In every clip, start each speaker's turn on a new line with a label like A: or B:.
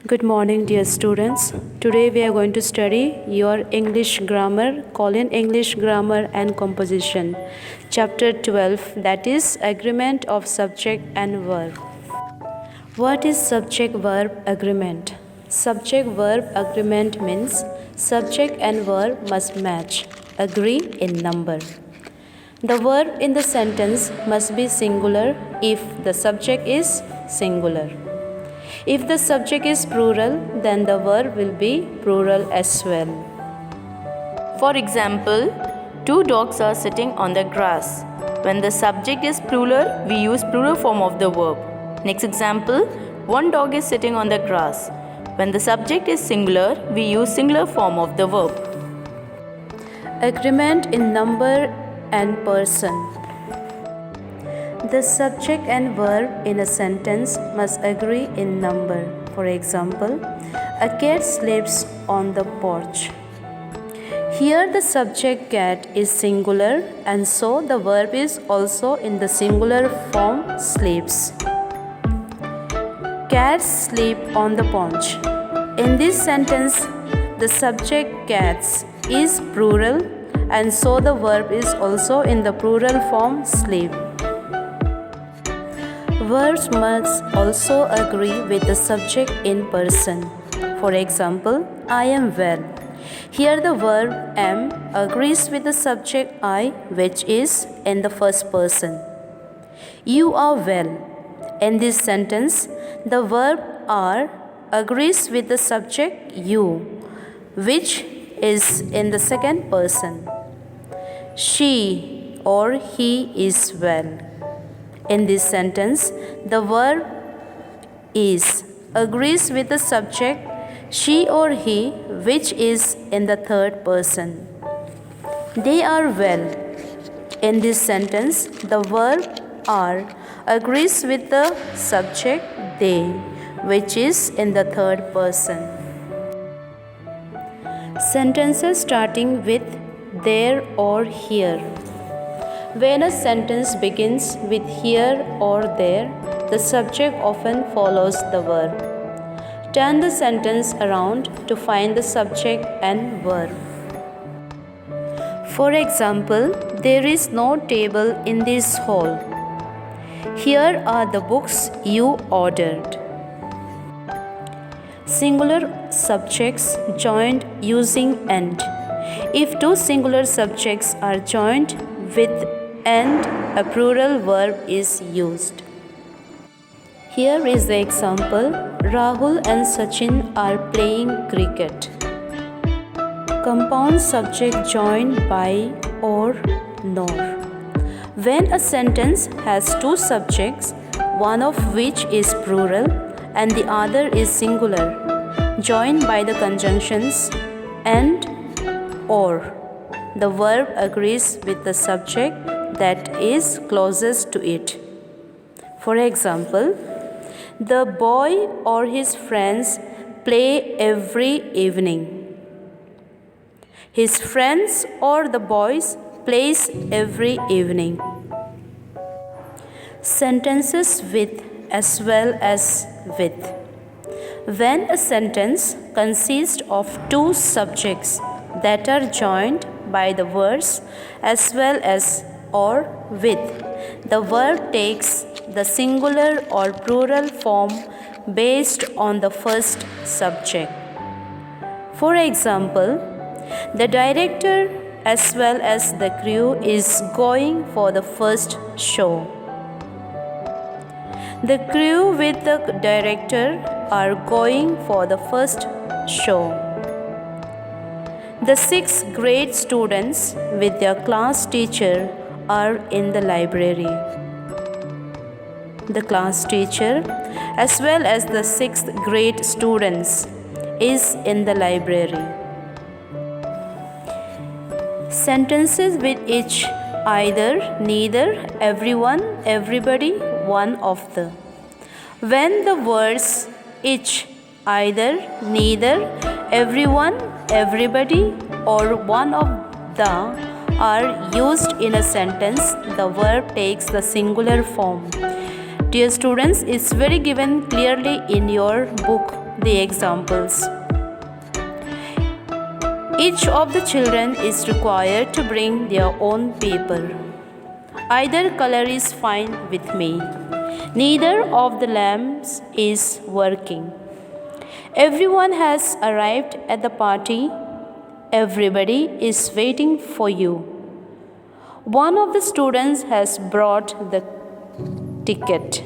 A: Good morning, dear students. Today we are going to study your English grammar, Collin English grammar and composition, chapter 12, that is agreement of subject and verb. What is subject verb agreement? Subject verb agreement means subject and verb must match, agree in number. The verb in the sentence must be singular if the subject is singular. If the subject is plural, then the verb will be plural as well.
B: For example, two dogs are sitting on the grass. When the subject is plural, we use plural form of the verb. Next example, one dog is sitting on the grass. When the subject is singular, we use singular form of the verb.
A: Agreement in number and person. The subject and verb in a sentence must agree in number. For example, a cat sleeps on the porch. Here the subject cat is singular and so the verb is also in the singular form sleeps. Cats sleep on the porch. In this sentence, the subject cats is plural and so the verb is also in the plural form sleep. Verbs must also agree with the subject in person. For example, I am well. Here the verb am agrees with the subject I, which is in the first person. You are well. In this sentence, the verb are agrees with the subject you, which is in the second person. She or he is well. In this sentence, the verb is agrees with the subject she or he, which is in the third person. They are well. In this sentence, the verb are agrees with the subject they, which is in the third person. Sentences starting with there or here. When a sentence begins with here or there, the subject often follows the verb. Turn the sentence around to find the subject and verb. For example, there is no table in this hall. Here are the books you ordered. Singular subjects joined using and. If two singular subjects are joined with and, a plural verb is used. Here is the example. Rahul and Sachin are playing cricket. Compound subject joined by or nor. When a sentence has two subjects, one of which is plural and the other is singular, joined by the conjunctions and or, the verb agrees with the subject that is closest to it. For example, the boy or his friends play every evening. His friends or the boys plays every evening. Sentences with as well as with. When a sentence consists of two subjects that are joined by the words as well as or with, the verb takes the singular or plural form based on the first subject. For example, the director as well as the crew is going for the first show. The crew with the director are going for the first show. The 6th grade students with their class teacher are in the library. The class teacher as well as the 6th grade students is in the library. Sentences with each, either, neither, everyone, everybody, one of the. When the words each, either, neither, everyone, everybody, or one of the are used in a sentence, the verb takes the singular form. Dear students, it's very given clearly in your book the examples. Each of the children is required to bring their own paper. Either color is fine with me. Neither of the lamps is working. Everyone has arrived at the party. Everybody is waiting for you. One of the students has brought the ticket.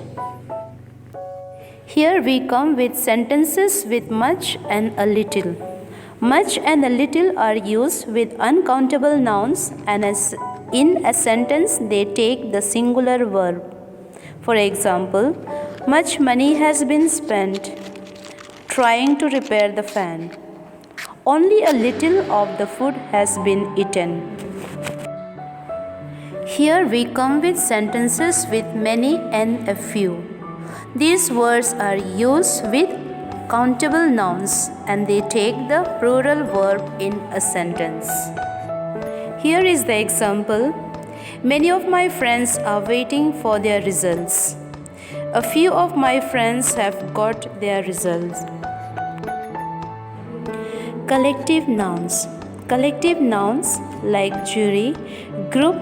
A: Here we come with sentences with much and a little. Much and a little are used with uncountable nouns, and in a sentence they take the singular verb. For example, much money has been spent trying to repair the fan. Only a little of the food has been eaten. Here we come with sentences with many and a few. These words are used with countable nouns and they take the plural verb in a sentence. Here is the example. Many of my friends are waiting for their results. A few of my friends have got their results. Collective nouns. Collective nouns like jury, group,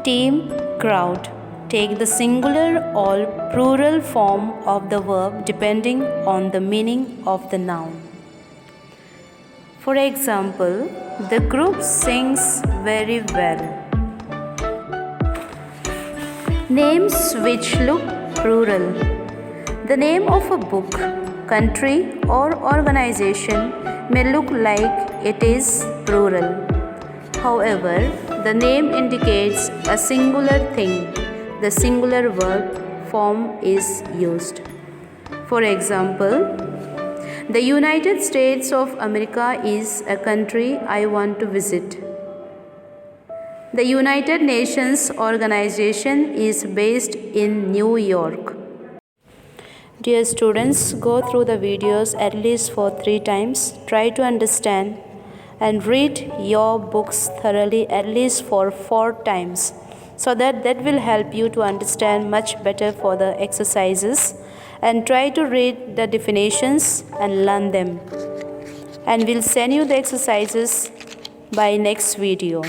A: team, crowd take the singular or plural form of the verb depending on the meaning of the noun. For example, the group sings very well. Names which look plural. The name of a book, country, or organization may look like it is plural. However, the name indicates a singular thing. The singular verb form is used. For example, the United States of America is a country I want to visit. The United Nations organization is based in New York. Dear students, go through the videos at least for 3 times. Try to understand and read your books thoroughly at least for 4 times, so that will help you to understand much better for the exercises, and try to read the definitions and learn them. And we'll send you the exercises by next video.